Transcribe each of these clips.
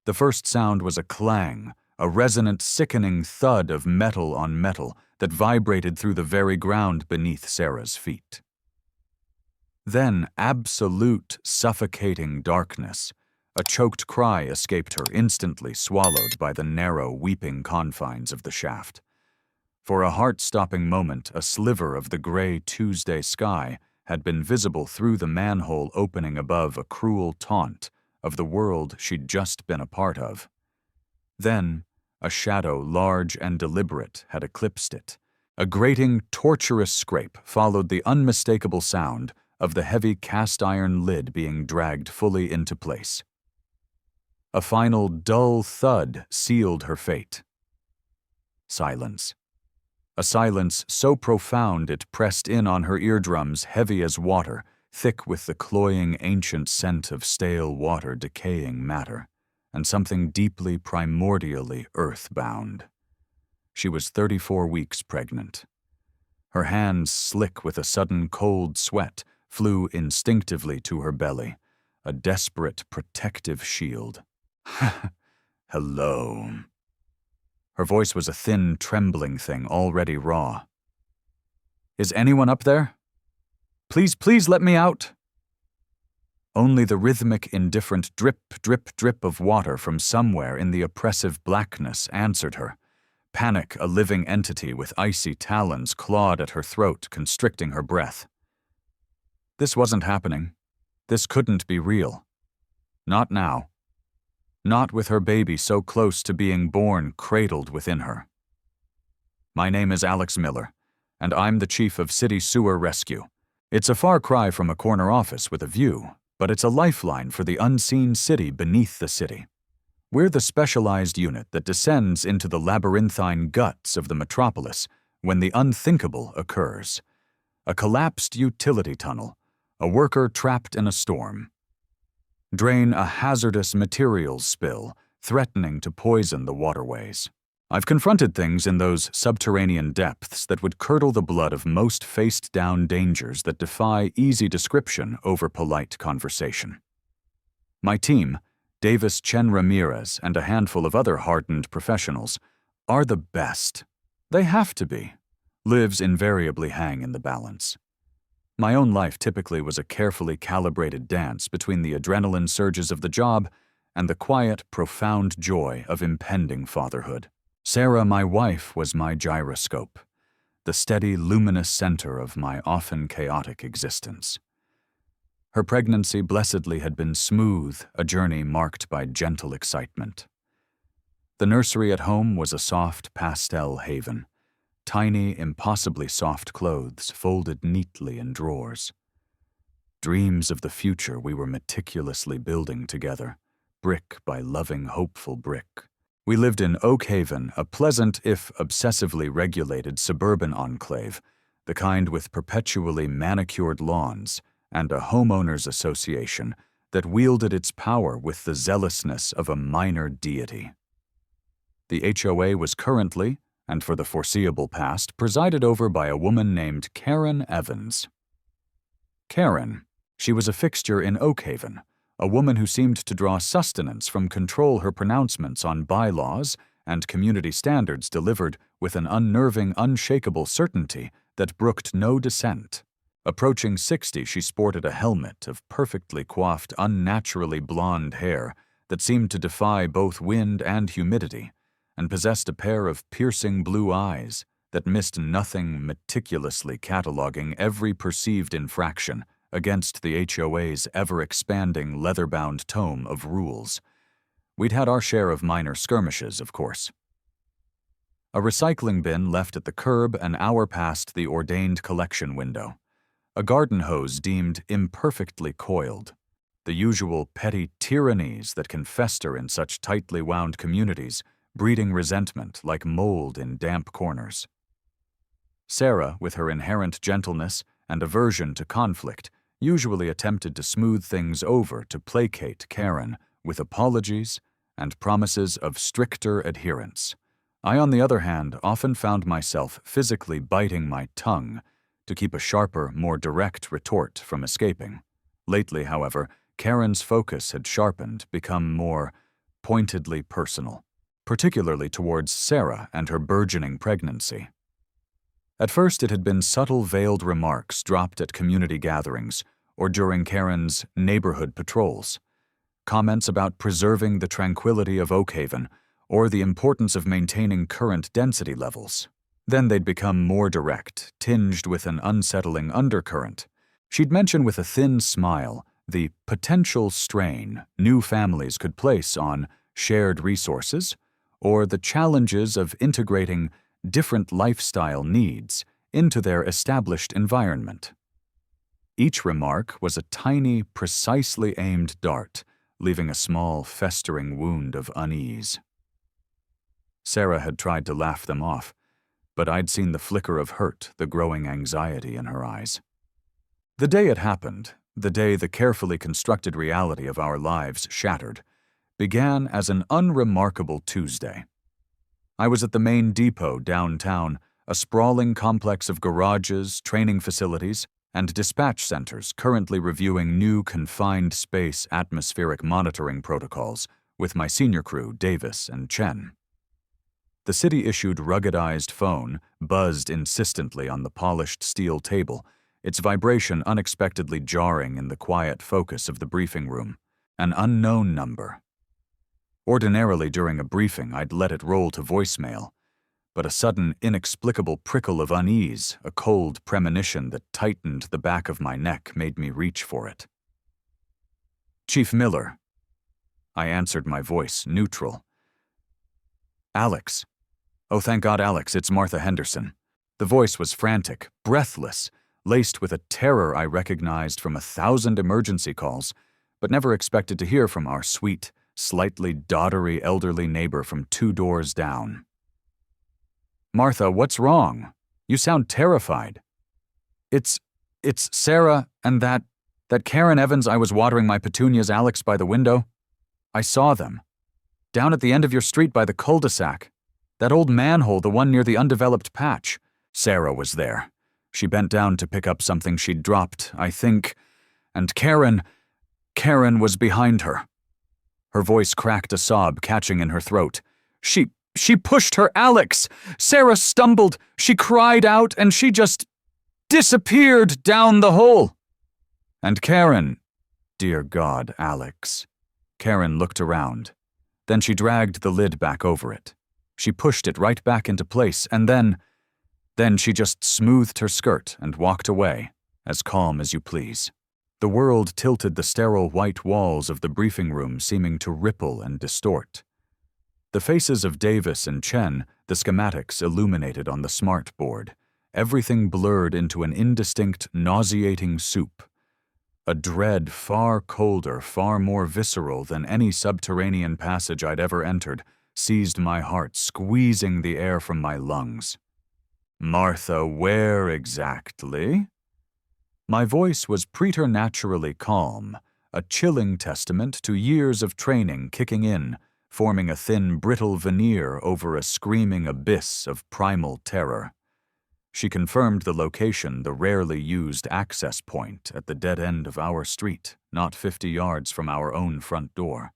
The first sound was a clang, a resonant, sickening thud of metal on metal that vibrated through the very ground beneath Sarah's feet. Then absolute, suffocating darkness. A choked cry escaped her, instantly swallowed by the narrow, weeping confines of the shaft. For a heart-stopping moment, a sliver of the gray Tuesday sky had been visible through the manhole opening above, a cruel taunt of the world she'd just been a part of. Then, a shadow large and deliberate had eclipsed it. A grating, torturous scrape followed the unmistakable sound of the heavy cast-iron lid being dragged fully into place. A final dull thud sealed her fate. Silence. A silence so profound it pressed in on her eardrums, heavy as water, thick with the cloying ancient scent of stale water, decaying matter, and something deeply, primordially earthbound. She was 34 weeks pregnant. Her hands, slick with a sudden cold sweat, flew instinctively to her belly, a desperate protective shield. Hello. Her voice was a thin, trembling thing, already raw. Is anyone up there? Please let me out. Only the rhythmic, indifferent drip, drip, drip of water from somewhere in the oppressive blackness answered her. Panic, a living entity with icy talons, clawed at her throat, constricting her breath. This wasn't happening. This couldn't be real. Not now. Not with her baby so close to being born, cradled within her. My name is Alex Miller, and I'm the chief of City Sewer Rescue. It's a far cry from a corner office with a view, but it's a lifeline for the unseen city beneath the city. We're the specialized unit that descends into the labyrinthine guts of the metropolis when the unthinkable occurs. A collapsed utility tunnel, a worker trapped in a storm. Drain a hazardous materials spill, threatening to poison the waterways. I've confronted things in those subterranean depths that would curdle the blood of most faced-down dangers that defy easy description over polite conversation. My team, Davis Chen Ramirez and a handful of other hardened professionals, are the best. They have to be. Lives invariably hang in the balance. My own life typically was a carefully calibrated dance between the adrenaline surges of the job and the quiet, profound joy of impending fatherhood. Sarah, my wife, was my gyroscope, the steady, luminous center of my often chaotic existence. Her pregnancy blessedly had been smooth, a journey marked by gentle excitement. The nursery at home was a soft pastel haven, tiny, impossibly soft clothes folded neatly in drawers. Dreams of the future we were meticulously building together, brick by loving, hopeful brick. We lived in Oak Haven, a pleasant, if obsessively regulated suburban enclave, the kind with perpetually manicured lawns and a homeowners association that wielded its power with the zealousness of a minor deity. The HOA was currently, and for the foreseeable past, presided over by a woman named Karen Evans. Karen, she was a fixture in Oak Haven, a woman who seemed to draw sustenance from control her pronouncements on bylaws and community standards delivered with an unnerving, unshakable certainty that brooked no dissent. Approaching 60, she sported a helmet of perfectly coiffed, unnaturally blonde hair that seemed to defy both wind and humidity, and possessed a pair of piercing blue eyes that missed nothing, meticulously cataloging every perceived infraction against the HOA's ever-expanding leather-bound tome of rules. We'd had our share of minor skirmishes, of course. A recycling bin left at the curb an hour past the ordained collection window. A garden hose deemed imperfectly coiled. The usual petty tyrannies that can fester in such tightly wound communities, breeding resentment like mold in damp corners. Sarah, with her inherent gentleness and aversion to conflict, usually attempted to smooth things over to placate Karen with apologies and promises of stricter adherence. I, on the other hand, often found myself physically biting my tongue to keep a sharper, more direct retort from escaping. Lately, however, Karen's focus had sharpened, become more pointedly personal, particularly towards Sarah and her burgeoning pregnancy. At first, it had been subtle veiled remarks dropped at community gatherings or during Karen's neighborhood patrols, comments about preserving the tranquility of Oakhaven or the importance of maintaining current density levels. Then they'd become more direct, tinged with an unsettling undercurrent. She'd mention with a thin smile the potential strain new families could place on shared resources or the challenges of integrating different lifestyle needs into their established environment. Each remark was a tiny, precisely aimed dart, leaving a small, festering wound of unease. Sarah had tried to laugh them off, but I'd seen the flicker of hurt, the growing anxiety in her eyes. The day it happened, the day the carefully constructed reality of our lives shattered, began as an unremarkable Tuesday. I was at the main depot downtown, a sprawling complex of garages, training facilities, and dispatch centers currently reviewing new confined space atmospheric monitoring protocols with my senior crew, Davis and Chen. The city-issued ruggedized phone buzzed insistently on the polished steel table, its vibration unexpectedly jarring in the quiet focus of the briefing room. An unknown number. Ordinarily during a briefing, I'd let it roll to voicemail, but a sudden, inexplicable prickle of unease, a cold premonition that tightened the back of my neck, made me reach for it. "Chief Miller." I answered, my voice neutral. "Alex." "Oh, thank God, Alex, it's Martha Henderson." The voice was frantic, breathless, laced with a terror I recognized from 1,000 emergency calls, but never expected to hear from our sweet, slightly doddery elderly neighbor from 2 doors down. "Martha, what's wrong? You sound terrified." It's Sarah and that Karen Evans I was watering my petunias, Alex, by the window. I saw them. Down at the end of your street by the cul-de-sac. That old manhole, the one near the undeveloped patch. Sarah was there. She bent down to pick up something she'd dropped, I think, and Karen was behind her." Her voice cracked a sob catching in her throat. She pushed her, Alex! Sarah stumbled, she cried out, and she just disappeared down the hole. And Karen, dear God, Alex. Karen looked around. Then she dragged the lid back over it. She pushed it right back into place, and then she just smoothed her skirt and walked away, as calm as you please. The world tilted, the sterile white walls of the briefing room seeming to ripple and distort. The faces of Davis and Chen, the schematics illuminated on the smart board, everything blurred into an indistinct, nauseating soup. A dread far colder, far more visceral than any subterranean passage I'd ever entered, seized my heart, squeezing the air from my lungs. "Martha, where exactly?" My voice was preternaturally calm, a chilling testament to years of training kicking in, forming a thin, brittle veneer over a screaming abyss of primal terror. She confirmed the location, the rarely used access point at the dead end of our street, not 50 yards from our own front door.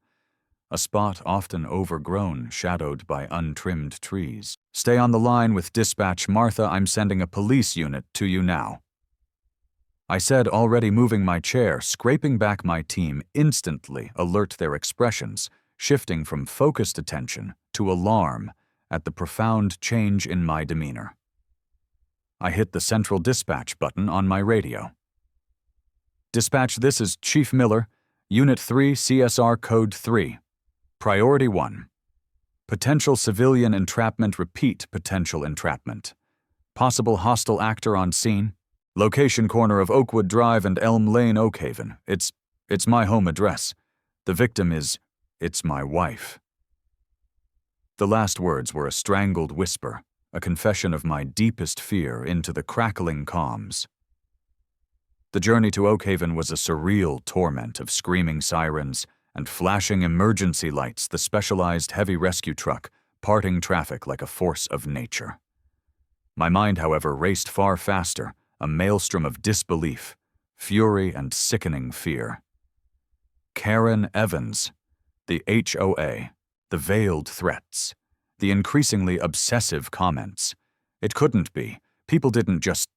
A spot often overgrown, shadowed by untrimmed trees. "Stay on the line with dispatch, Martha. I'm sending a police unit to you now." I said, already moving my chair, scraping back my team, instantly alert their expressions, shifting from focused attention to alarm at the profound change in my demeanor. I hit the central dispatch button on my radio. "Dispatch, this is Chief Miller, Unit 3, CSR Code 3. Priority 1. Potential civilian entrapment, repeat potential entrapment. Possible hostile actor on scene. Location corner of Oakwood Drive and Elm Lane, Oakhaven. It's my home address. The victim it's my wife." The last words were a strangled whisper, a confession of my deepest fear into the crackling comms. The journey to Oakhaven was a surreal torment of screaming sirens and flashing emergency lights, the specialized heavy rescue truck parting traffic like a force of nature. My mind, however, raced far faster, a maelstrom of disbelief, fury, and sickening fear. Karen Evans, the HOA, The veiled threats. The increasingly obsessive comments. It couldn't be. People didn't just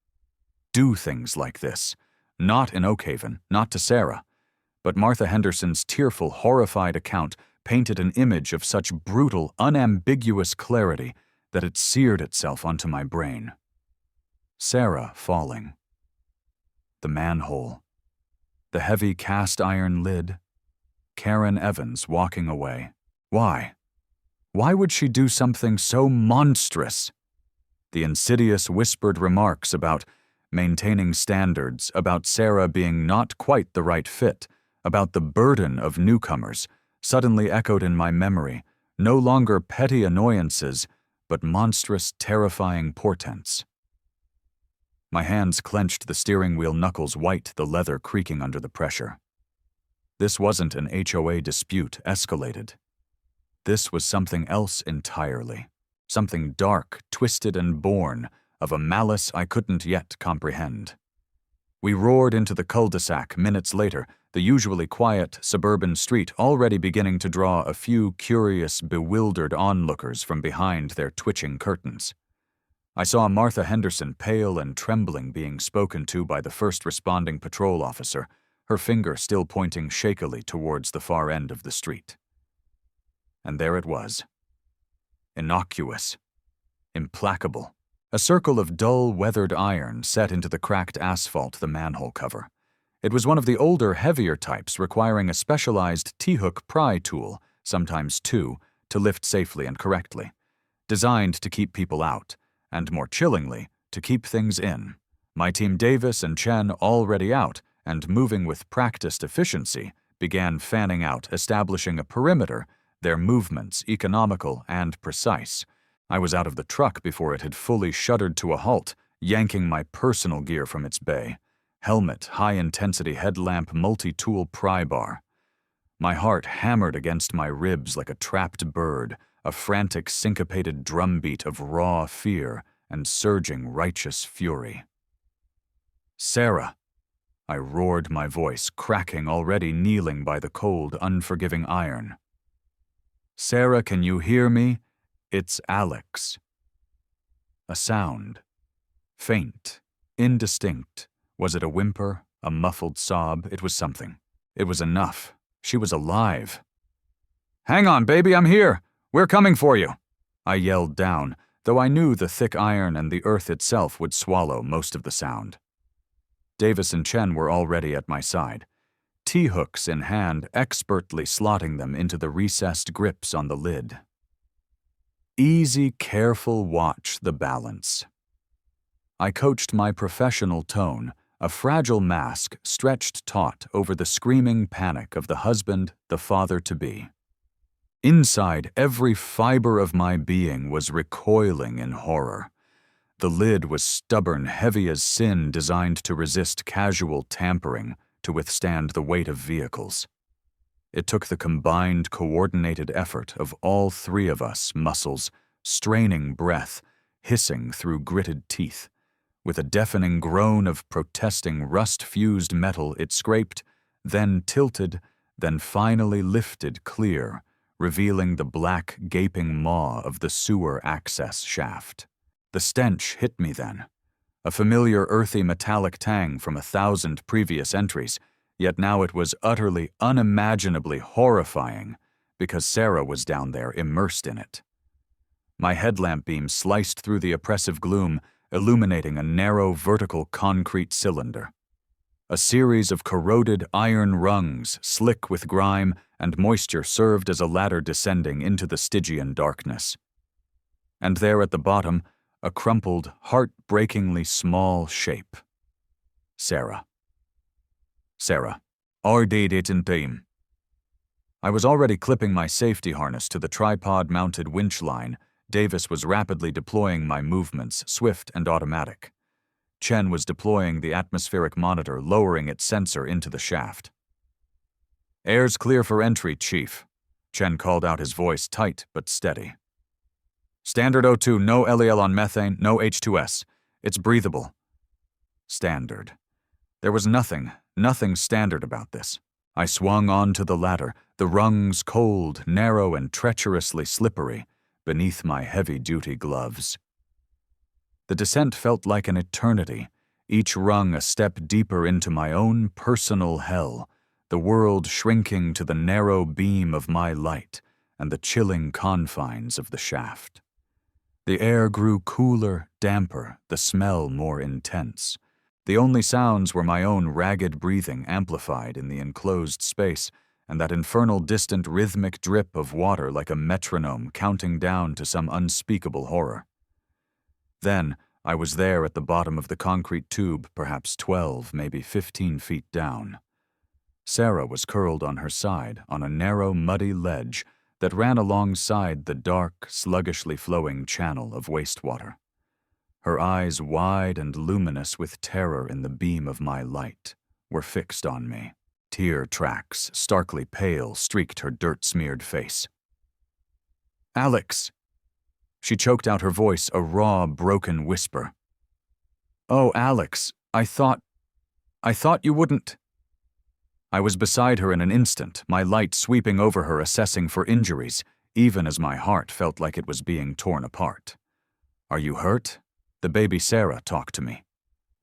do things like this. Not in Oakhaven, not to Sarah. But Martha Henderson's tearful, horrified account painted an image of such brutal, unambiguous clarity that it seared itself onto my brain. Sarah falling. The manhole. The heavy cast-iron lid. Karen Evans walking away. Why? Why would she do something so monstrous? The insidious whispered remarks about maintaining standards, about Sarah being not quite the right fit, about the burden of newcomers, suddenly echoed in my memory, no longer petty annoyances, but monstrous, terrifying portents. My hands clenched, the steering wheel knuckles white, the leather creaking under the pressure. This wasn't an HOA dispute escalated. This was something else entirely. Something dark, twisted, and born of a malice I couldn't yet comprehend. We roared into the cul-de-sac minutes later, the usually quiet suburban street already beginning to draw a few curious, bewildered onlookers from behind their twitching curtains. I saw Martha Henderson, pale and trembling, being spoken to by the first responding patrol officer, her finger still pointing shakily towards the far end of the street. And there it was. Innocuous. Implacable. A circle of dull, weathered iron set into the cracked asphalt, the manhole cover. It was one of the older, heavier types requiring a specialized T-hook pry tool, sometimes two, to lift safely and correctly. Designed to keep people out, and more chillingly, to keep things in. My team Davis and Chen, already out, and moving with practiced efficiency, began fanning out, establishing a perimeter, their movements economical and precise. I was out of the truck before it had fully shuddered to a halt, yanking my personal gear from its bay. Helmet, high-intensity headlamp, multi-tool pry bar. My heart hammered against my ribs like a trapped bird, a frantic, syncopated drumbeat of raw fear and surging righteous fury. "Sarah!" I roared, my voice cracking, already kneeling by the cold, unforgiving iron. "Sarah, can you hear me? It's Alex." A sound. Faint, indistinct. Was it a whimper, a muffled sob? It was something. It was enough. She was alive. "Hang on, baby, I'm here! We're coming for you!" I yelled down, though I knew the thick iron and the earth itself would swallow most of the sound. Davis and Chen were already at my side, T-hooks in hand, expertly slotting them into the recessed grips on the lid. Easy, careful watch the balance. I coached my professional tone, a fragile mask stretched taut over the screaming panic of the husband, the father-to-be. Inside, every fiber of my being was recoiling in horror. The lid was stubborn, heavy as sin, designed to resist casual tampering, to withstand the weight of vehicles. It took the combined, coordinated effort of all three of us, muscles, straining breath, hissing through gritted teeth. With a deafening groan of protesting, rust-fused metal, it scraped, then tilted, then finally lifted clear, revealing the black, gaping maw of the sewer access shaft. The stench hit me then. A familiar earthy metallic tang from 1,000 previous entries, yet now it was utterly, unimaginably horrifying because Sarah was down there immersed in it. My headlamp beam sliced through the oppressive gloom, illuminating a narrow vertical concrete cylinder. A series of corroded iron rungs, slick with grime and moisture, served as a ladder descending into the Stygian darkness. And there at the bottom, a crumpled, heart-breakingly small shape. Sarah. Sarah. Ardeit team. I was already clipping my safety harness to the tripod-mounted winch line. Davis was rapidly deploying my movements, swift and automatic. Chen was deploying the atmospheric monitor, lowering its sensor into the shaft. "Air's clear for entry, Chief," Chen called out, his voice tight but steady. "Standard O2, no LEL on methane, no H2S. It's breathable." Standard. There was nothing standard about this. I swung onto the ladder, the rungs cold, narrow, and treacherously slippery beneath my heavy-duty gloves. The descent felt like an eternity, each rung a step deeper into my own personal hell, the world shrinking to the narrow beam of my light and the chilling confines of the shaft. The air grew cooler, damper, the smell more intense. The only sounds were my own ragged breathing amplified in the enclosed space and that infernal distant rhythmic drip of water like a metronome counting down to some unspeakable horror. Then, I was there at the bottom of the concrete tube, perhaps 12, maybe 15 feet down. Sarah was curled on her side on a narrow, muddy ledge that ran alongside the dark, sluggishly flowing channel of wastewater. Her eyes, wide and luminous with terror in the beam of my light, were fixed on me. Tear tracks, starkly pale, streaked her dirt-smeared face. "Alex!" She choked out her voice, a raw, broken whisper. "Oh, Alex, I thought you wouldn't." I was beside her in an instant, my light sweeping over her, assessing for injuries, even as my heart felt like it was being torn apart. "Are you hurt?" The baby Sarah talked to me.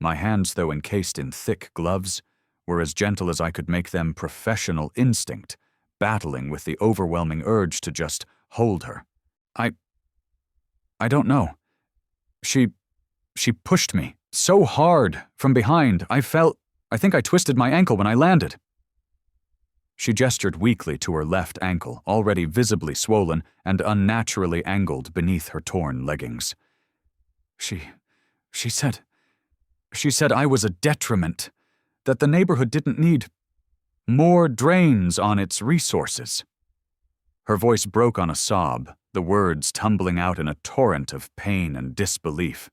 My hands, though encased in thick gloves, were as gentle as I could make them, professional instinct, battling with the overwhelming urge to just hold her. I don't know. She pushed me so hard from behind. I think I twisted my ankle when I landed. She gestured weakly to her left ankle, already visibly swollen and unnaturally angled beneath her torn leggings. She said I was a detriment, that the neighborhood didn't need more drains on its resources. Her voice broke on a sob, the words tumbling out in a torrent of pain and disbelief.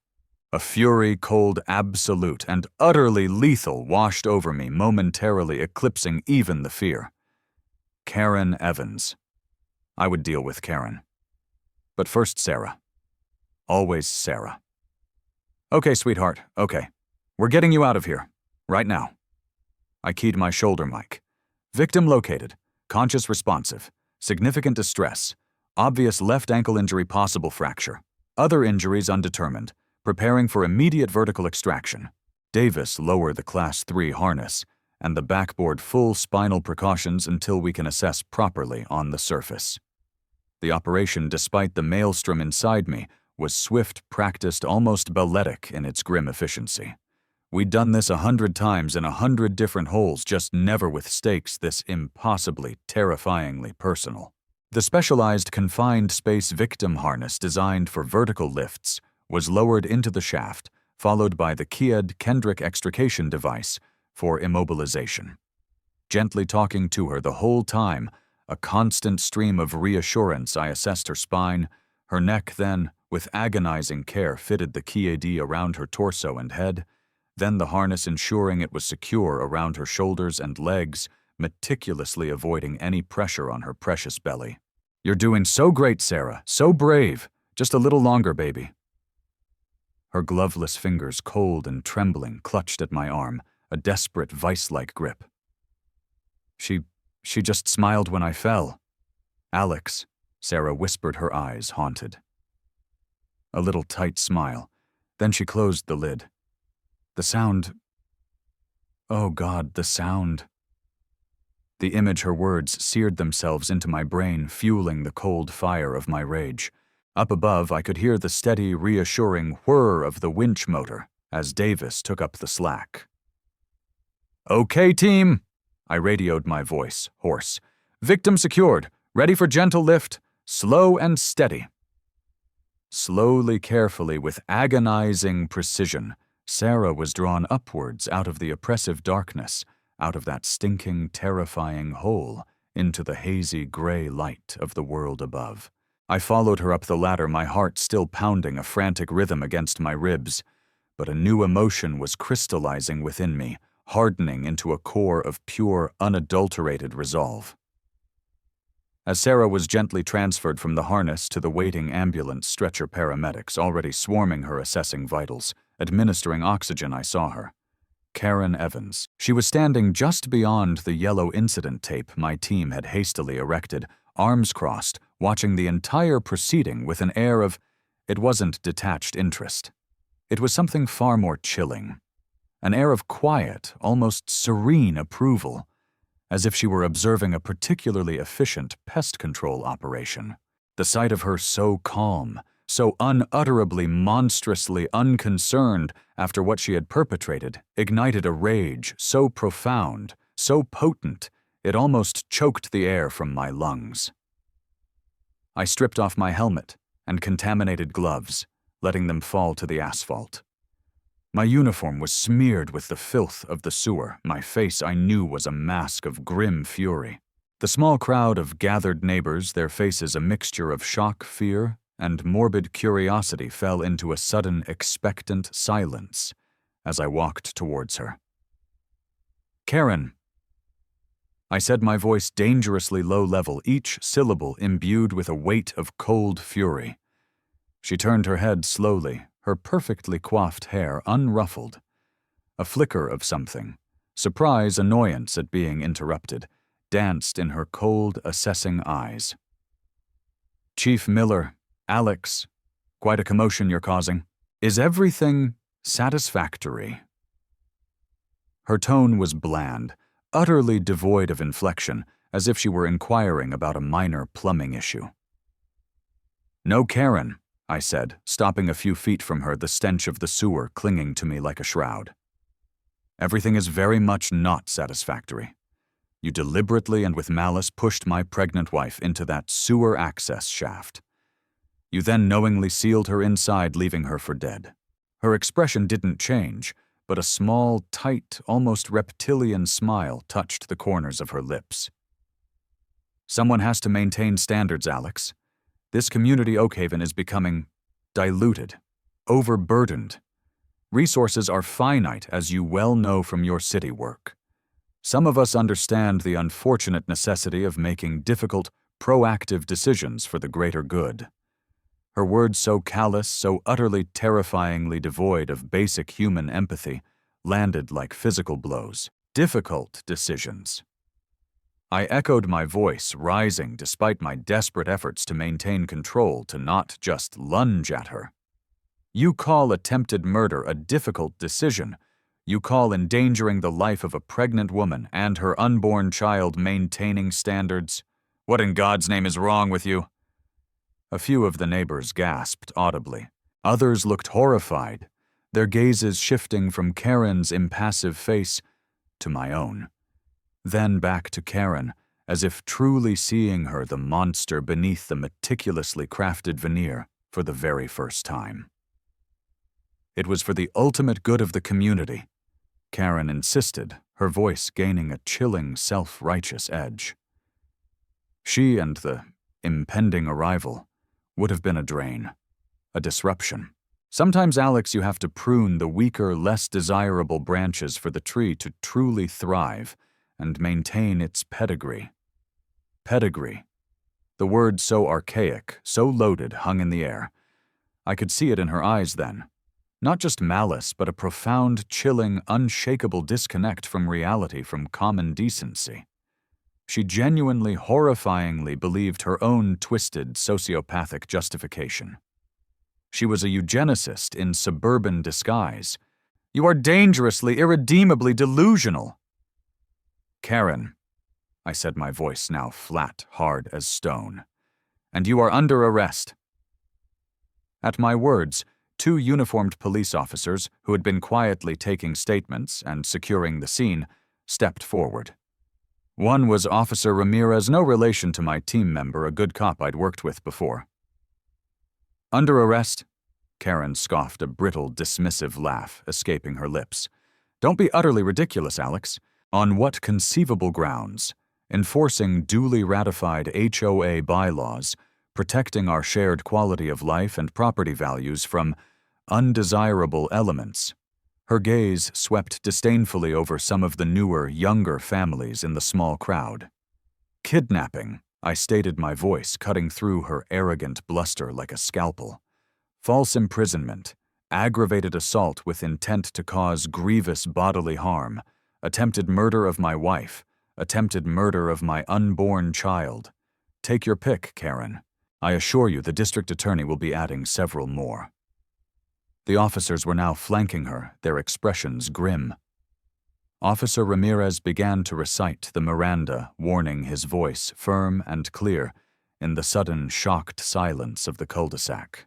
A fury cold, absolute, and utterly lethal washed over me, momentarily eclipsing even the fear. Karen Evans. I would deal with Karen. But first Sarah. Always Sarah. "Okay, sweetheart, okay. We're getting you out of here. Right now." I keyed my shoulder mic. "Victim located. Conscious responsive. Significant distress. Obvious left ankle injury, possible fracture. Other injuries undetermined. Preparing for immediate vertical extraction. Davis, lower the Class 3 harness, and the backboard full spinal precautions until we can assess properly on the surface." The operation, despite the maelstrom inside me, was swift, practiced, almost balletic in its grim efficiency. We'd done this 100 times in 100 different holes, just never with stakes this impossibly, terrifyingly personal. The specialized confined space victim harness designed for vertical lifts was lowered into the shaft, followed by the keyed Kendrick extrication device for immobilization. Gently talking to her the whole time, a constant stream of reassurance, I assessed her spine, her neck, then, with agonizing care, fitted the KED around her torso and head, then the harness ensuring it was secure around her shoulders and legs, meticulously avoiding any pressure on her precious belly. "You're doing so great, Sarah, so brave. Just a little longer, baby." Her gloveless fingers, cold and trembling, clutched at my arm, a desperate vice-like grip. She just smiled when I fell. "Alex," Sarah whispered, her eyes haunted. A little tight smile. Then she closed the lid. The sound... Oh God, the sound. The image, her words, seared themselves into my brain, fueling the cold fire of my rage. Up above, I could hear the steady, reassuring whir of the winch motor as Davis took up the slack. "Okay, team," I radioed, my voice hoarse. "Victim secured. Ready for gentle lift. Slow and steady." Slowly, carefully, with agonizing precision, Sarah was drawn upwards out of the oppressive darkness, out of that stinking, terrifying hole, into the hazy gray light of the world above. I followed her up the ladder, my heart still pounding a frantic rhythm against my ribs, but a new emotion was crystallizing within me, hardening into a core of pure, unadulterated resolve. As Sarah was gently transferred from the harness to the waiting ambulance stretcher paramedics already swarming her, assessing vitals, administering oxygen, I saw her. Karen Evans. She was standing just beyond the yellow incident tape my team had hastily erected, arms crossed, watching the entire proceeding with an air of, it wasn't detached interest. It was something far more chilling. An air of quiet, almost serene approval, as if she were observing a particularly efficient pest control operation. The sight of her so calm, so unutterably monstrously unconcerned after what she had perpetrated, ignited a rage so profound, so potent, it almost choked the air from my lungs. I stripped off my helmet and contaminated gloves, letting them fall to the asphalt. My uniform was smeared with the filth of the sewer. My face, I knew, was a mask of grim fury. The small crowd of gathered neighbors, their faces a mixture of shock, fear, and morbid curiosity, fell into a sudden, expectant silence as I walked towards her. "Karen," I said, my voice dangerously low-level, each syllable imbued with a weight of cold fury. She turned her head slowly, her perfectly coiffed hair unruffled. A flicker of something, surprise, annoyance at being interrupted, danced in her cold, assessing eyes. "Chief Miller, Alex, quite a commotion you're causing. Is everything satisfactory?" Her tone was bland, utterly devoid of inflection, as if she were inquiring about a minor plumbing issue. "No, Karen," I said, stopping a few feet from her, the stench of the sewer clinging to me like a shroud. "Everything is very much not satisfactory. You deliberately and with malice pushed my pregnant wife into that sewer access shaft. You then knowingly sealed her inside, leaving her for dead." Her expression didn't change, but a small, tight, almost reptilian smile touched the corners of her lips. "Someone has to maintain standards, Alex. This community Oakhaven is becoming diluted, overburdened. Resources are finite, as you well know from your city work. Some of us understand the unfortunate necessity of making difficult, proactive decisions for the greater good." Her words, so callous, so utterly terrifyingly devoid of basic human empathy, landed like physical blows. Difficult decisions. I echoed my voice, rising despite my desperate efforts to maintain control, to not just lunge at her. "You call attempted murder a difficult decision. You call endangering the life of a pregnant woman and her unborn child maintaining standards? What in God's name is wrong with you?" A few of the neighbors gasped audibly. Others looked horrified, their gazes shifting from Karen's impassive face to my own, then back to Karen, as if truly seeing her, the monster beneath the meticulously crafted veneer, for the very first time. It was for the ultimate good of the community, Karen insisted, her voice gaining a chilling, self-righteous edge. She and the impending arrival would have been a drain, a disruption. Sometimes, Alex, you have to prune the weaker, less desirable branches for the tree to truly thrive and maintain its pedigree. Pedigree. The word so archaic, so loaded, hung in the air. I could see it in her eyes then. Not just malice, but a profound, chilling, unshakable disconnect from reality, from common decency. She genuinely, horrifyingly believed her own twisted, sociopathic justification. She was a eugenicist in suburban disguise. "You are dangerously, irredeemably delusional." "Karen," I said, my voice now flat, hard as stone, "and you are under arrest." At my words, two uniformed police officers, who had been quietly taking statements and securing the scene, stepped forward. One was Officer Ramirez, no relation to my team member, a good cop I'd worked with before. "Under arrest?" Karen scoffed, a brittle, dismissive laugh escaping her lips. "Don't be utterly ridiculous, Alex. On what conceivable grounds? Enforcing duly ratified HOA bylaws, protecting our shared quality of life and property values from undesirable elements." Her gaze swept disdainfully over some of the newer, younger families in the small crowd. "Kidnapping," I stated, my voice cutting through her arrogant bluster like a scalpel. "False imprisonment, aggravated assault with intent to cause grievous bodily harm, attempted murder of my wife, attempted murder of my unborn child. Take your pick, Karen. I assure you the district attorney will be adding several more. The officers were now flanking her, their expressions grim. Officer Ramirez began to recite the Miranda, warning, his voice firm and clear in the sudden, shocked silence of the cul-de-sac.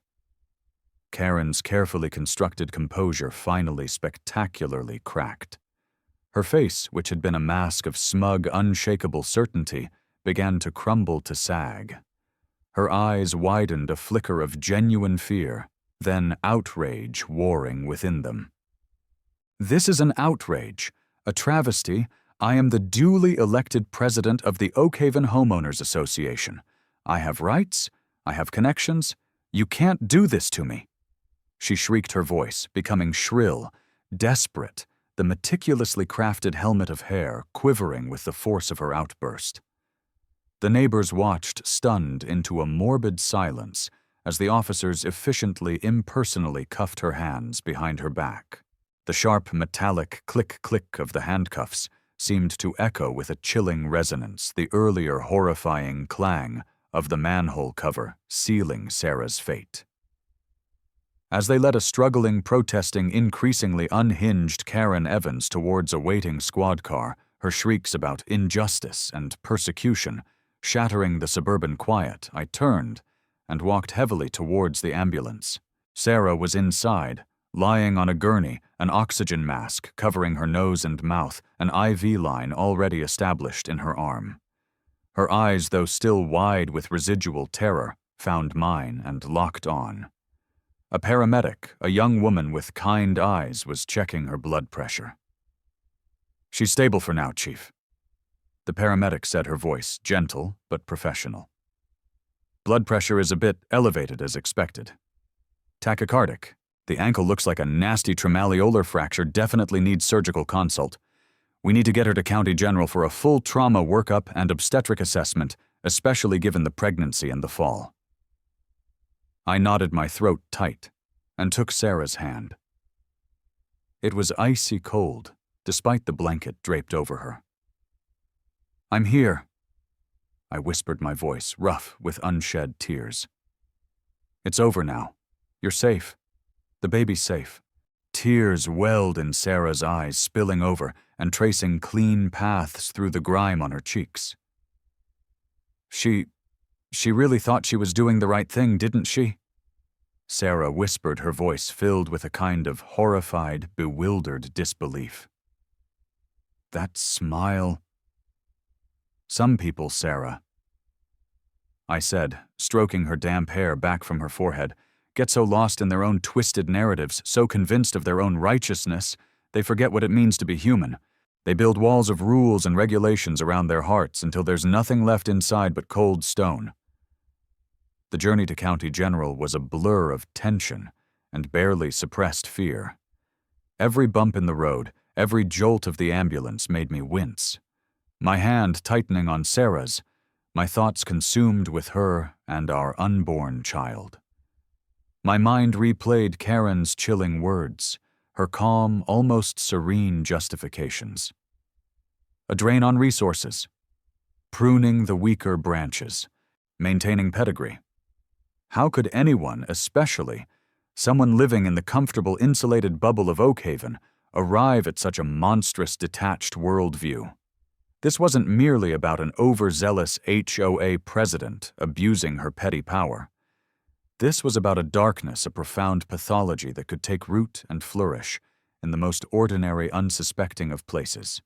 Karen's carefully constructed composure finally spectacularly cracked. Her face, which had been a mask of smug, unshakable certainty, began to crumble to sag. Her eyes widened a flicker of genuine fear, then outrage warring within them. This is an outrage, a travesty. I am the duly elected president of the Oakhaven Homeowners Association. I have rights, I have connections. You can't do this to me. She shrieked, her voice becoming shrill, desperate, the meticulously crafted helmet of hair quivering with the force of her outburst. The neighbors watched, stunned into a morbid silence, as the officers efficiently, impersonally cuffed her hands behind her back. The sharp, metallic click-click of the handcuffs seemed to echo with a chilling resonance the earlier horrifying clang of the manhole cover sealing Sarah's fate. As they led a struggling, protesting, increasingly unhinged Karen Evans towards a waiting squad car, her shrieks about injustice and persecution shattering the suburban quiet, I turned and walked heavily towards the ambulance. Sarah was inside, lying on a gurney, an oxygen mask covering her nose and mouth, an IV line already established in her arm. Her eyes, though still wide with residual terror, found mine and locked on. A paramedic, a young woman with kind eyes, was checking her blood pressure. "She's stable for now, Chief." The paramedic said, her voice gentle but professional. "Blood pressure is a bit elevated as expected. Tachycardic. The ankle looks like a nasty tremalleolar fracture, definitely needs surgical consult. We need to get her to County General for a full trauma workup and obstetric assessment, especially given the pregnancy and the fall." I knotted my throat tight and took Sarah's hand. It was icy cold, despite the blanket draped over her. "I'm here," I whispered, my voice rough with unshed tears. "It's over now. You're safe. The baby's safe." Tears welled in Sarah's eyes, spilling over and tracing clean paths through the grime on her cheeks. She really thought she was doing the right thing, didn't she?" Sarah whispered, her voice filled with a kind of horrified, bewildered disbelief. "That smile." "Some people, Sarah," I said, stroking her damp hair back from her forehead, "get so lost in their own twisted narratives, so convinced of their own righteousness, they forget what it means to be human. They build walls of rules and regulations around their hearts until there's nothing left inside but cold stone." The journey to County General was a blur of tension and barely suppressed fear. Every bump in the road, every jolt of the ambulance made me wince. My hand tightening on Sarah's, my thoughts consumed with her and our unborn child. My mind replayed Karen's chilling words, her calm, almost serene justifications. A drain on resources, pruning the weaker branches, maintaining pedigree. How could anyone, especially someone living in the comfortable, insulated bubble of Oakhaven, arrive at such a monstrous, detached worldview? This wasn't merely about an overzealous HOA president abusing her petty power. This was about a darkness, a profound pathology that could take root and flourish in the most ordinary, unsuspecting of places.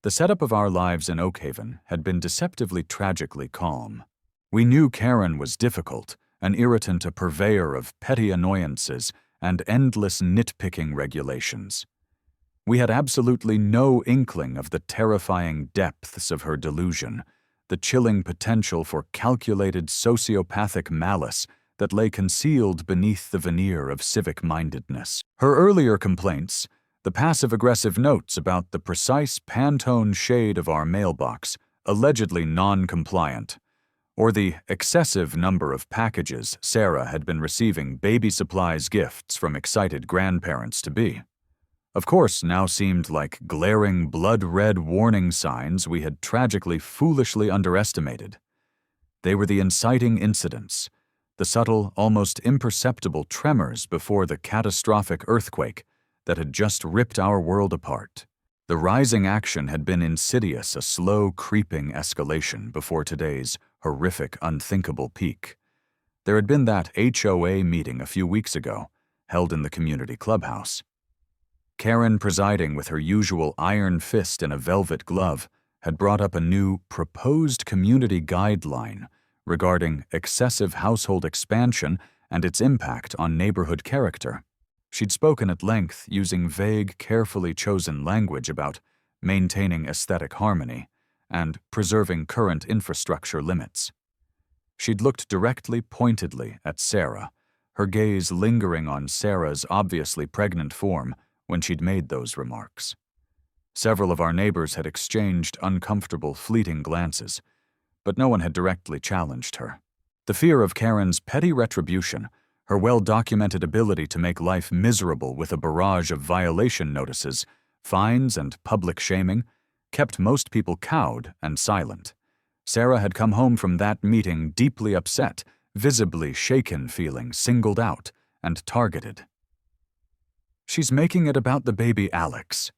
The setup of our lives in Oakhaven had been deceptively, tragically calm. We knew Karen was difficult, an irritant, a purveyor of petty annoyances and endless nitpicking regulations. We had absolutely no inkling of the terrifying depths of her delusion, the chilling potential for calculated sociopathic malice that lay concealed beneath the veneer of civic-mindedness. Her earlier complaints, the passive-aggressive notes about the precise Pantone shade of our mailbox, allegedly non-compliant, or the excessive number of packages Sarah had been receiving baby supplies gifts from excited grandparents-to-be. Of course, now seemed like glaring blood-red warning signs we had tragically foolishly underestimated. They were the inciting incidents, the subtle, almost imperceptible tremors before the catastrophic earthquake that had just ripped our world apart. The rising action had been insidious, a slow, creeping escalation before today's horrific, unthinkable peak. There had been that HOA meeting a few weeks ago, held in the community clubhouse. Karen, presiding with her usual iron fist in a velvet glove, had brought up a new proposed community guideline regarding excessive household expansion and its impact on neighborhood character. She'd spoken at length, using vague, carefully chosen language about maintaining aesthetic harmony and preserving current infrastructure limits. She'd looked directly, pointedly at Sarah, her gaze lingering on Sarah's obviously pregnant form when she'd made those remarks. Several of our neighbors had exchanged uncomfortable, fleeting glances, but no one had directly challenged her. The fear of Karen's petty retribution, her well-documented ability to make life miserable with a barrage of violation notices, fines, and public shaming, kept most people cowed and silent. Sarah had come home from that meeting deeply upset, visibly shaken, feeling singled out and targeted. "She's making it about the baby Alex,"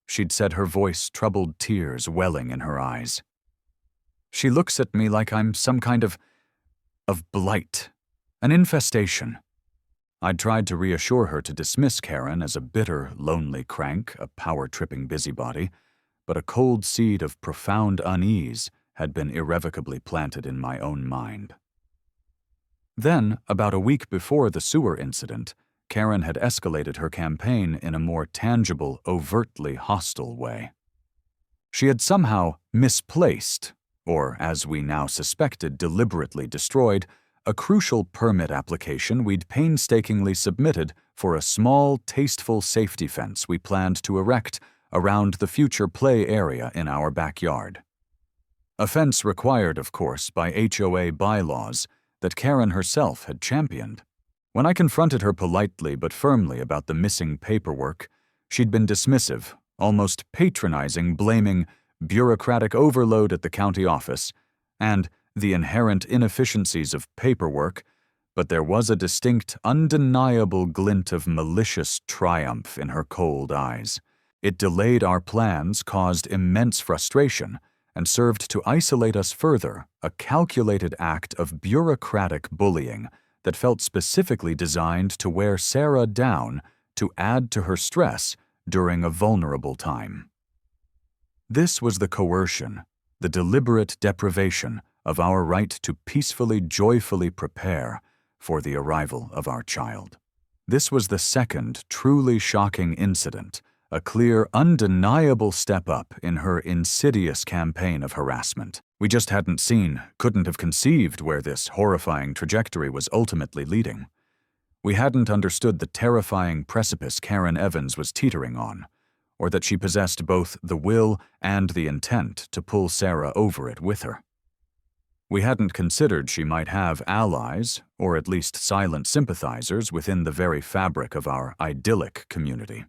she'd said, her voice troubled, tears welling in her eyes. "She looks at me like I'm some kind of blight, an infestation." I'd tried to reassure her to dismiss Karen as a bitter, lonely crank, a power-tripping busybody, but a cold seed of profound unease had been irrevocably planted in my own mind. Then, about a week before the sewer incident, Karen had escalated her campaign in a more tangible, overtly hostile way. She had somehow misplaced, or as we now suspected, deliberately destroyed, a crucial permit application we'd painstakingly submitted for a small, tasteful safety fence we planned to erect around the future play area in our backyard. A fence required, of course, by HOA bylaws that Karen herself had championed. When I confronted her politely but firmly about the missing paperwork, she'd been dismissive, almost patronizing, blaming bureaucratic overload at the county office and the inherent inefficiencies of paperwork, but there was a distinct, undeniable glint of malicious triumph in her cold eyes. It delayed our plans, caused immense frustration, and served to isolate us further, a calculated act of bureaucratic bullying that felt specifically designed to wear Sarah down, to add to her stress during a vulnerable time. This was the coercion, the deliberate deprivation of our right to peacefully, joyfully prepare for the arrival of our child. This was the second truly shocking incident, a clear, undeniable step up in her insidious campaign of harassment. We just hadn't seen, couldn't have conceived where this horrifying trajectory was ultimately leading. We hadn't understood the terrifying precipice Karen Evans was teetering on, or that she possessed both the will and the intent to pull Sarah over it with her. We hadn't considered she might have allies, or at least silent sympathizers, within the very fabric of our idyllic community.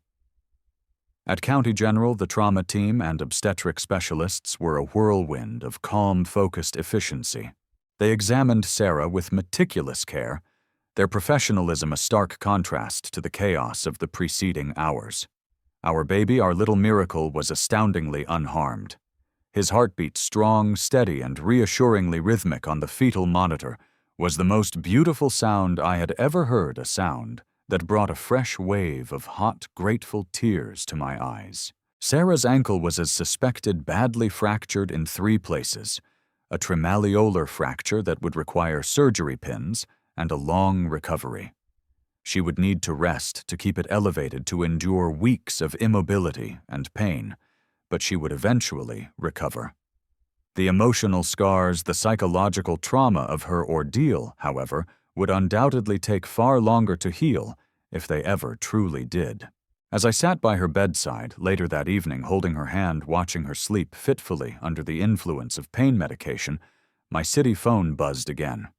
At County General, the trauma team and obstetric specialists were a whirlwind of calm, focused efficiency. They examined Sarah with meticulous care, their professionalism a stark contrast to the chaos of the preceding hours. Our baby, our little miracle, was astoundingly unharmed. His heartbeat, strong, steady, and reassuringly rhythmic on the fetal monitor, was the most beautiful sound I had ever heard, a sound that brought a fresh wave of hot, grateful tears to my eyes. Sarah's ankle was as suspected badly fractured in 3 places, a tremalleolar fracture that would require surgery pins and a long recovery. She would need to rest to keep it elevated to endure weeks of immobility and pain, but she would eventually recover. The emotional scars, the psychological trauma of her ordeal, however, would undoubtedly take far longer to heal, if they ever truly did. As I sat by her bedside later that evening, holding her hand, watching her sleep fitfully under the influence of pain medication, My city phone buzzed again.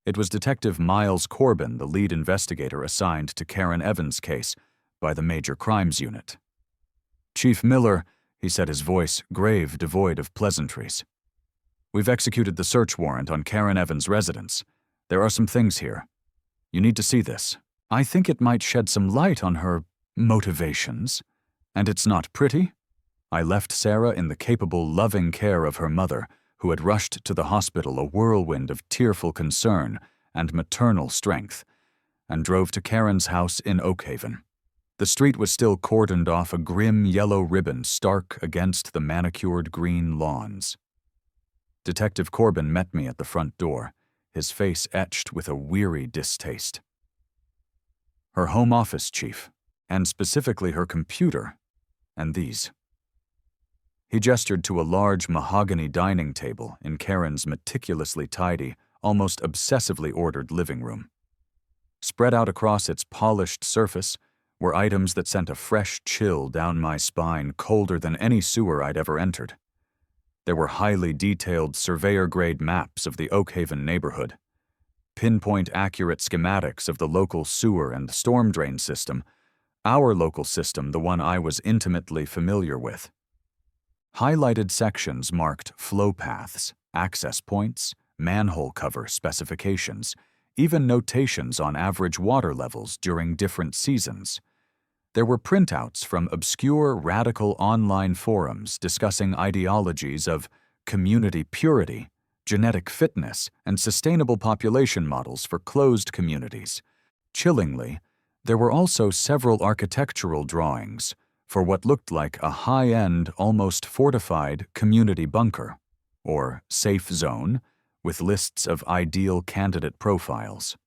It was Detective Miles Corbin, the lead investigator assigned to Karen Evans' case by the Major Crimes Unit. "Chief Miller," he said, his voice grave, devoid of pleasantries. "We've executed the search warrant on Karen Evans' residence. There are some things here. You need to see this. I think it might shed some light on her motivations. And it's not pretty." I left Sarah in the capable, loving care of her mother, who had rushed to the hospital a whirlwind of tearful concern and maternal strength, and drove to Karen's house in Oakhaven. The street was still cordoned off, a grim yellow ribbon stark against the manicured green lawns. Detective Corbin met me at the front door, his face etched with a weary distaste. "Her home office, Chief, and specifically her computer, and these." He gestured to a large mahogany dining table in Karen's meticulously tidy, almost obsessively ordered living room. Spread out across its polished surface were items that sent a fresh chill down my spine, colder than any sewer I'd ever entered. There were highly detailed surveyor-grade maps of the Oakhaven neighborhood, pinpoint-accurate schematics of the local sewer and storm drain system, our local system, the one I was intimately familiar with. Highlighted sections marked flow paths, access points, manhole cover specifications, even notations on average water levels during different seasons. There were printouts from obscure radical online forums discussing ideologies of community purity, genetic fitness, and sustainable population models for closed communities. Chillingly, there were also several architectural drawings for what looked like a high-end, almost fortified community bunker, or safe zone, with lists of ideal candidate profiles.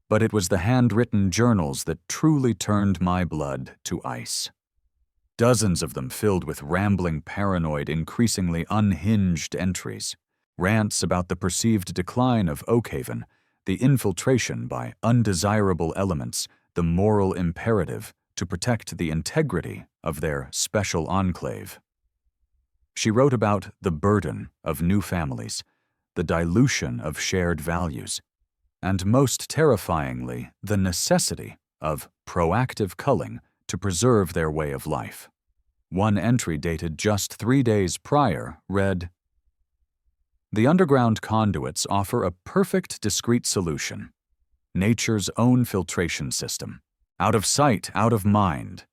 But it was the handwritten journals that truly turned my blood to ice. Dozens of them filled with rambling, paranoid, increasingly unhinged entries, rants about the perceived decline of Oakhaven, the infiltration by undesirable elements, the moral imperative to protect the integrity of their special enclave. She wrote about the burden of new families, the dilution of shared values, and most terrifyingly, the necessity of proactive culling to preserve their way of life. One entry dated just 3 days prior read, "The underground conduits offer a perfect discrete solution. Nature's own filtration system. Out of sight, out of mind.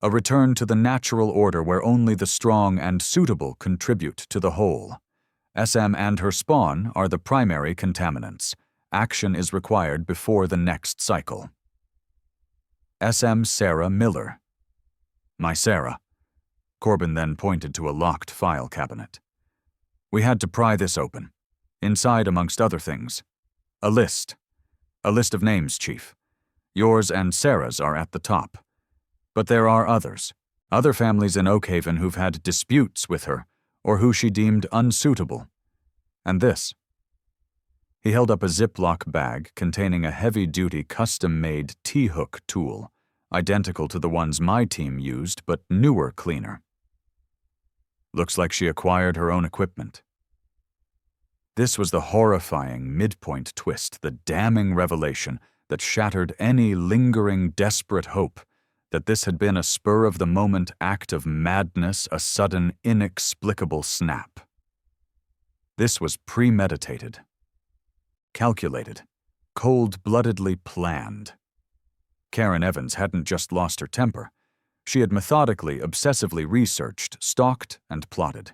A return to the natural order where only the strong and suitable contribute to the whole. SM and her spawn are the primary contaminants. Action is required before the next cycle. SM Sarah Miller." My Sarah. Corbin then pointed to a locked file cabinet. "We had to pry this open. Inside, amongst other things, a list. A list of names, Chief. Yours and Sarah's are at the top. But there are others, other families in Oakhaven who've had disputes with her, or who she deemed unsuitable. And this." He held up a Ziploc bag containing a heavy-duty, custom-made T-hook tool, identical to the ones my team used, but newer cleaner. "Looks like she acquired her own equipment." This was the horrifying midpoint twist, the damning revelation that shattered any lingering, desperate hope that this had been a spur-of-the-moment act of madness, a sudden, inexplicable snap. This was premeditated, calculated, cold-bloodedly planned. Karen Evans hadn't just lost her temper. She had methodically, obsessively researched, stalked, and plotted.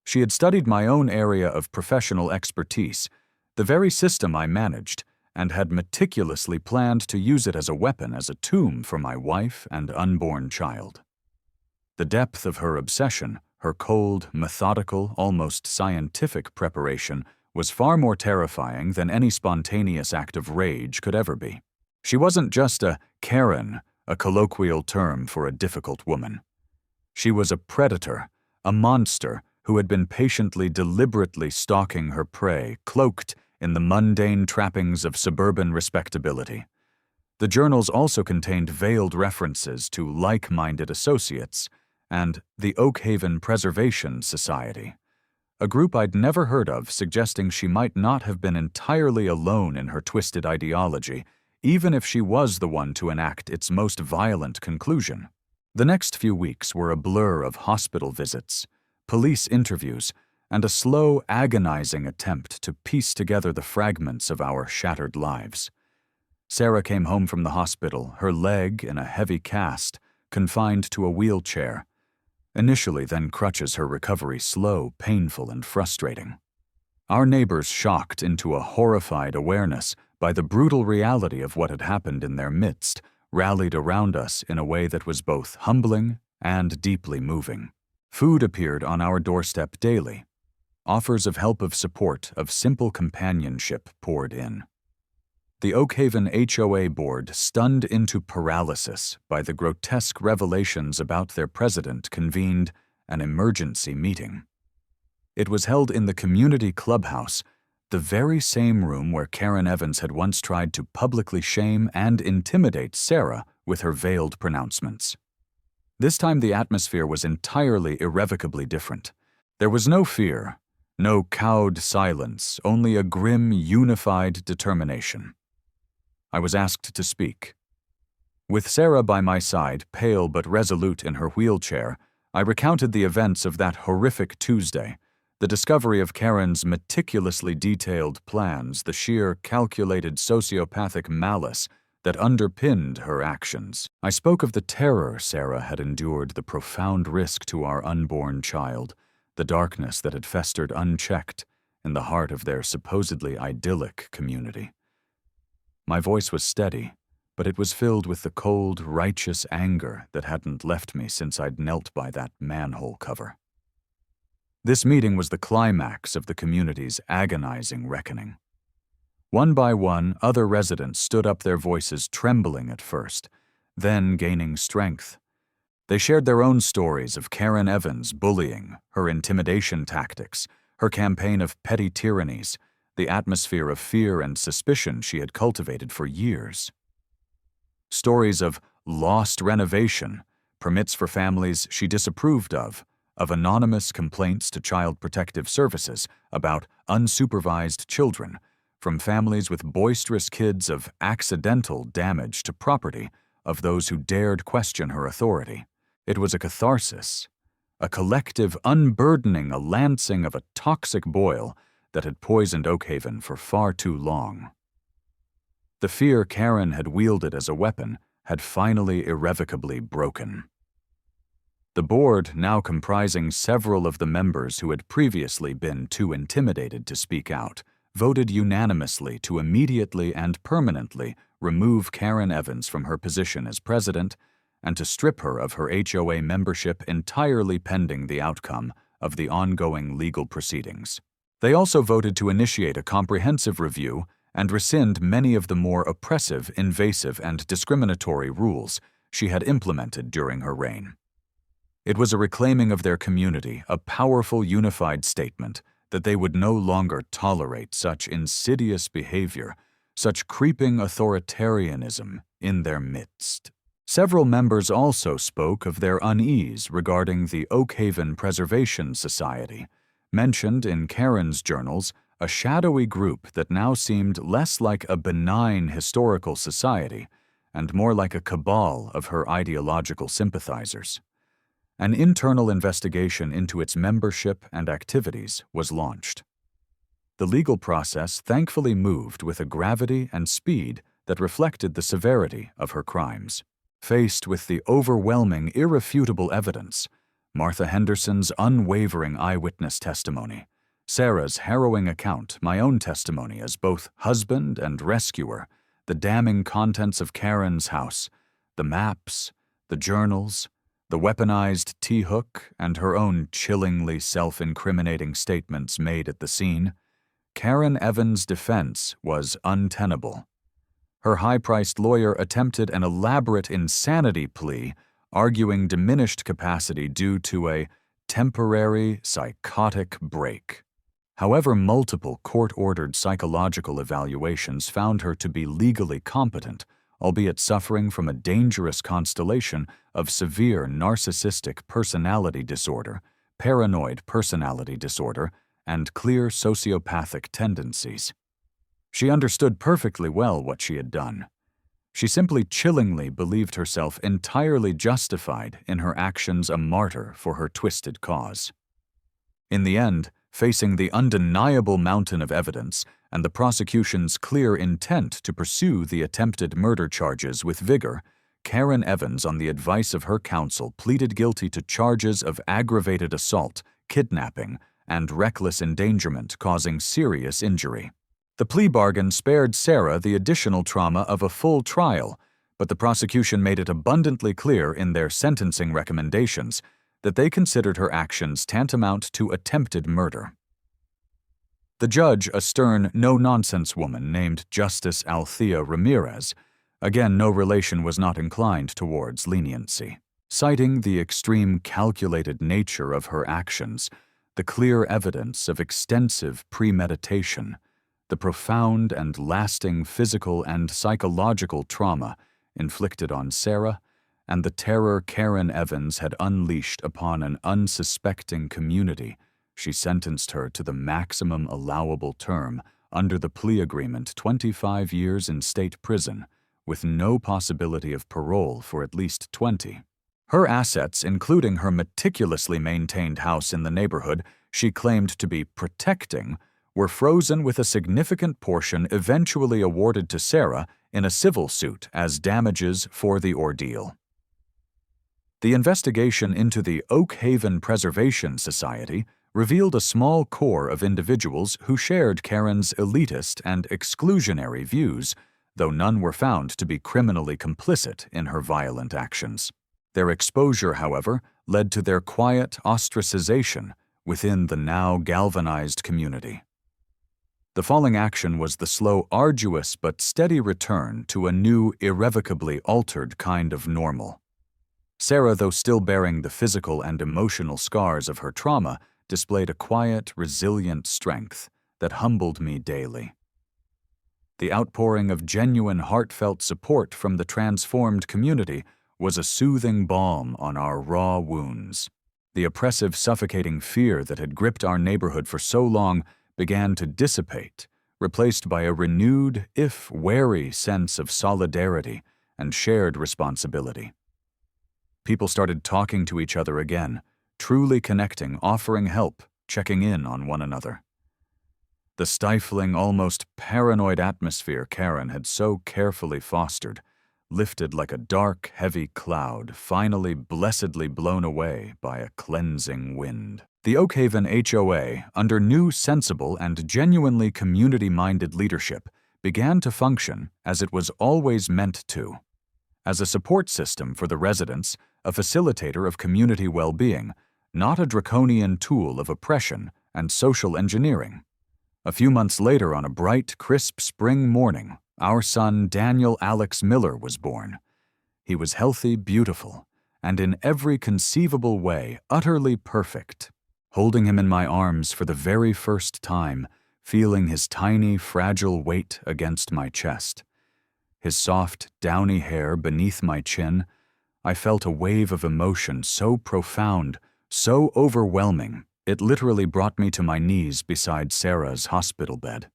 She had studied my own area of professional expertise, the very system I managed, and had meticulously planned to use it as a weapon, as a tomb for my wife and unborn child. The depth of her obsession, her cold, methodical, almost scientific preparation, was far more terrifying than any spontaneous act of rage could ever be. She wasn't just a Karen, a colloquial term for a difficult woman. She was a predator, a monster who had been patiently, deliberately stalking her prey, cloaked in the mundane trappings of suburban respectability. The journals also contained veiled references to like-minded associates and the Oakhaven Preservation Society, a group I'd never heard of suggesting she might not have been entirely alone in her twisted ideology, even if she was the one to enact its most violent conclusion. The next few weeks were a blur of hospital visits, police interviews, and a slow, agonizing attempt to piece together the fragments of our shattered lives. Sarah came home from the hospital, her leg in a heavy cast, confined to a wheelchair. Initially, then crutches, her recovery slow, painful, and frustrating. Our neighbors, shocked into a horrified awareness by the brutal reality of what had happened in their midst, rallied around us in a way that was both humbling and deeply moving. Food appeared on our doorstep daily. Offers of help, of support, of simple companionship poured in. The Oakhaven HOA board, stunned into paralysis by the grotesque revelations about their president, convened an emergency meeting. It was held in the community clubhouse, the very same room where Karen Evans had once tried to publicly shame and intimidate Sarah with her veiled pronouncements. This time the atmosphere was entirely irrevocably different. There was no fear, no cowed silence, only a grim, unified determination. I was asked to speak. With Sarah by my side, pale but resolute in her wheelchair, I recounted the events of that horrific Tuesday, the discovery of Karen's meticulously detailed plans, the sheer, calculated sociopathic malice that underpinned her actions. I spoke of the terror Sarah had endured, the profound risk to our unborn child, the darkness that had festered unchecked in the heart of their supposedly idyllic community. My voice was steady, but it was filled with the cold, righteous anger that hadn't left me since I'd knelt by that manhole cover. This meeting was the climax of the community's agonizing reckoning. One by one, other residents stood up, their voices trembling at first, then gaining strength. They shared their own stories of Karen Evans' bullying, her intimidation tactics, her campaign of petty tyrannies, the atmosphere of fear and suspicion she had cultivated for years. Stories of lost renovation, permits for families she disapproved of anonymous complaints to Child Protective Services about unsupervised children, from families with boisterous kids, of accidental damage to property of those who dared question her authority. It was a catharsis, a collective unburdening, a lancing of a toxic boil that had poisoned Oakhaven for far too long. The fear Karen had wielded as a weapon had finally irrevocably broken. The board, now comprising several of the members who had previously been too intimidated to speak out, voted unanimously to immediately and permanently remove Karen Evans from her position as president and to strip her of her HOA membership entirely pending the outcome of the ongoing legal proceedings. They also voted to initiate a comprehensive review and rescind many of the more oppressive, invasive, and discriminatory rules she had implemented during her reign. It was a reclaiming of their community, a powerful, unified statement that they would no longer tolerate such insidious behavior, such creeping authoritarianism in their midst. Several members also spoke of their unease regarding the Oakhaven Preservation Society, mentioned in Karen's journals a shadowy group that now seemed less like a benign historical society and more like a cabal of her ideological sympathizers. An internal investigation into its membership and activities was launched. The legal process thankfully moved with a gravity and speed that reflected the severity of her crimes. Faced with the overwhelming, irrefutable evidence, Martha Henderson's unwavering eyewitness testimony, Sarah's harrowing account, my own testimony as both husband and rescuer, the damning contents of Karen's house, the maps, the journals, the weaponized T-hook, and her own chillingly self-incriminating statements made at the scene, Karen Evans' defense was untenable. Her high-priced lawyer attempted an elaborate insanity plea, arguing diminished capacity due to a temporary psychotic break. However, multiple court-ordered psychological evaluations found her to be legally competent, albeit suffering from a dangerous constellation of severe narcissistic personality disorder, paranoid personality disorder, and clear sociopathic tendencies. She understood perfectly well what she had done. She simply chillingly believed herself entirely justified in her actions, a martyr for her twisted cause. In the end, facing the undeniable mountain of evidence and the prosecution's clear intent to pursue the attempted murder charges with vigor, Karen Evans, on the advice of her counsel, pleaded guilty to charges of aggravated assault, kidnapping, and reckless endangerment causing serious injury. The plea bargain spared Sarah the additional trauma of a full trial, but the prosecution made it abundantly clear in their sentencing recommendations that they considered her actions tantamount to attempted murder. The judge, a stern, no-nonsense woman named Justice Althea Ramirez, again no relation, was not inclined towards leniency. Citing the extreme calculated nature of her actions, the clear evidence of extensive premeditation, the profound and lasting physical and psychological trauma inflicted on Sarah, and the terror Karen Evans had unleashed upon an unsuspecting community, she sentenced her to the maximum allowable term under the plea agreement, 25 years in state prison, with no possibility of parole for at least 20. Her assets, including her meticulously maintained house in the neighborhood she claimed to be protecting, were frozen, with a significant portion eventually awarded to Sarah in a civil suit as damages for the ordeal. The investigation into the Oak Haven Preservation Society revealed a small core of individuals who shared Karen's elitist and exclusionary views, though none were found to be criminally complicit in her violent actions. Their exposure, however, led to their quiet ostracization within the now galvanized community. The falling action was the slow, arduous, but steady return to a new, irrevocably altered kind of normal. Sarah, though still bearing the physical and emotional scars of her trauma, displayed a quiet, resilient strength that humbled me daily. The outpouring of genuine, heartfelt support from the transformed community was a soothing balm on our raw wounds. The oppressive, suffocating fear that had gripped our neighborhood for so long began to dissipate, replaced by a renewed, if wary, sense of solidarity and shared responsibility. People started talking to each other again, truly connecting, offering help, checking in on one another. The stifling, almost paranoid atmosphere Karen had so carefully fostered lifted like a dark, heavy cloud, finally blessedly blown away by a cleansing wind. The Oak Haven HOA, under new, sensible, and genuinely community-minded leadership, began to function as it was always meant to, as a support system for the residents, a facilitator of community well-being, not a draconian tool of oppression and social engineering. A few months later, on a bright, crisp spring morning, our son Daniel Alex Miller was born. He was healthy, beautiful, and in every conceivable way utterly perfect. Holding him in my arms for the very first time, feeling his tiny, fragile weight against my chest, his soft, downy hair beneath my chin, I felt a wave of emotion so profound, so overwhelming, it literally brought me to my knees beside Sarah's hospital bed.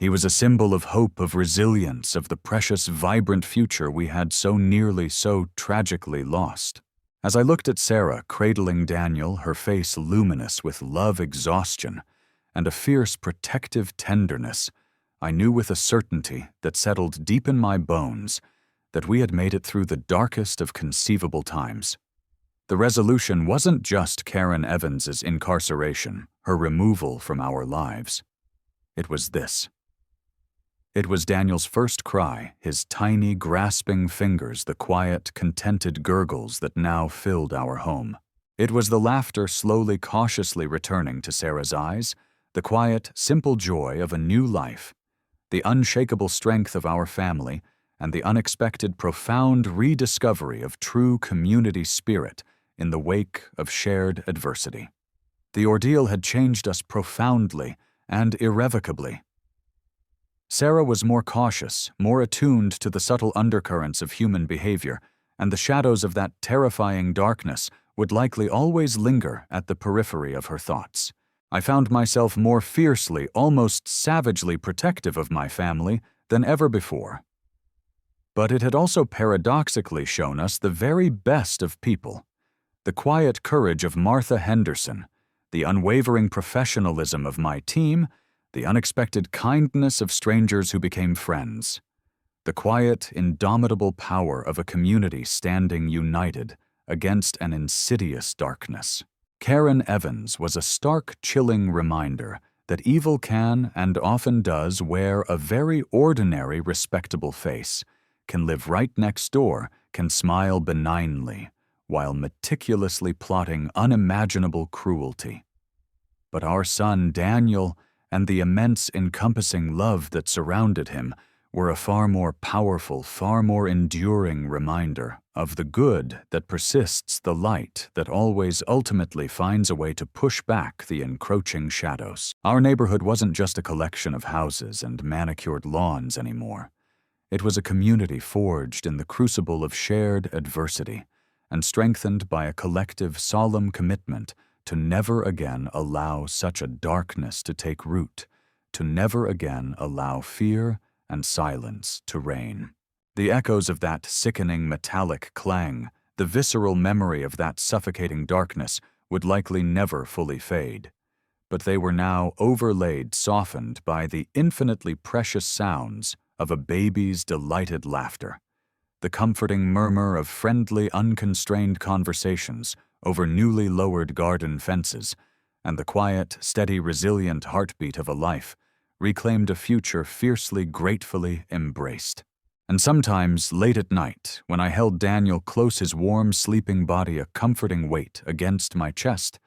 He was a symbol of hope, of resilience, of the precious, vibrant future we had so nearly, so tragically lost. As I looked at Sarah cradling Daniel, her face luminous with love exhaustion and a fierce protective tenderness, I knew with a certainty that settled deep in my bones that we had made it through the darkest of conceivable times. The resolution wasn't just Karen Evans's incarceration, her removal from our lives. It was this. It was Daniel's first cry, his tiny, grasping fingers, the quiet, contented gurgles that now filled our home. It was the laughter slowly, cautiously returning to Sarah's eyes, the quiet, simple joy of a new life, the unshakable strength of our family, and the unexpected, profound rediscovery of true community spirit in the wake of shared adversity. The ordeal had changed us profoundly and irrevocably. Sarah was more cautious, more attuned to the subtle undercurrents of human behavior, and the shadows of that terrifying darkness would likely always linger at the periphery of her thoughts. I found myself more fiercely, almost savagely protective of my family than ever before. But it had also paradoxically shown us the very best of people. The quiet courage of Martha Henderson, the unwavering professionalism of my team, the unexpected kindness of strangers who became friends, the quiet, indomitable power of a community standing united against an insidious darkness. Karen Evans was a stark, chilling reminder that evil can and often does wear a very ordinary, respectable face, can live right next door, can smile benignly, while meticulously plotting unimaginable cruelty. But our son Daniel and the immense encompassing love that surrounded him were a far more powerful, far more enduring reminder of the good that persists, the light that always ultimately finds a way to push back the encroaching shadows. Our neighborhood wasn't just a collection of houses and manicured lawns anymore. It was a community forged in the crucible of shared adversity and strengthened by a collective, solemn commitment to never again allow such a darkness to take root, to never again allow fear and silence to reign. The echoes of that sickening metallic clang, the visceral memory of that suffocating darkness, would likely never fully fade. But they were now overlaid, softened by the infinitely precious sounds of a baby's delighted laughter, the comforting murmur of friendly, unconstrained conversations over newly lowered garden fences, and the quiet, steady, resilient heartbeat of a life reclaimed, a future fiercely, gratefully embraced. And sometimes, late at night, when I held Daniel close, his warm, sleeping body a comforting weight against my chest,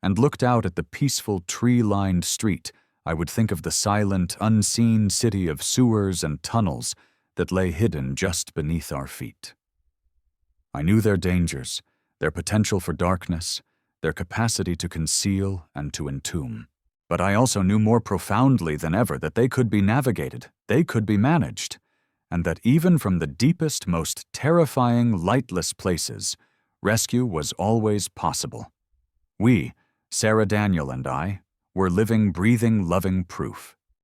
and looked out at the peaceful, tree-lined street, I would think of the silent, unseen city of sewers and tunnels that lay hidden just beneath our feet. I knew their dangers, their potential for darkness, their capacity to conceal and to entomb. But I also knew more profoundly than ever that they could be navigated, they could be managed, and that even from the deepest, most terrifying, lightless places, rescue was always possible. We, Sarah Daniel and I, were living, breathing, loving proof.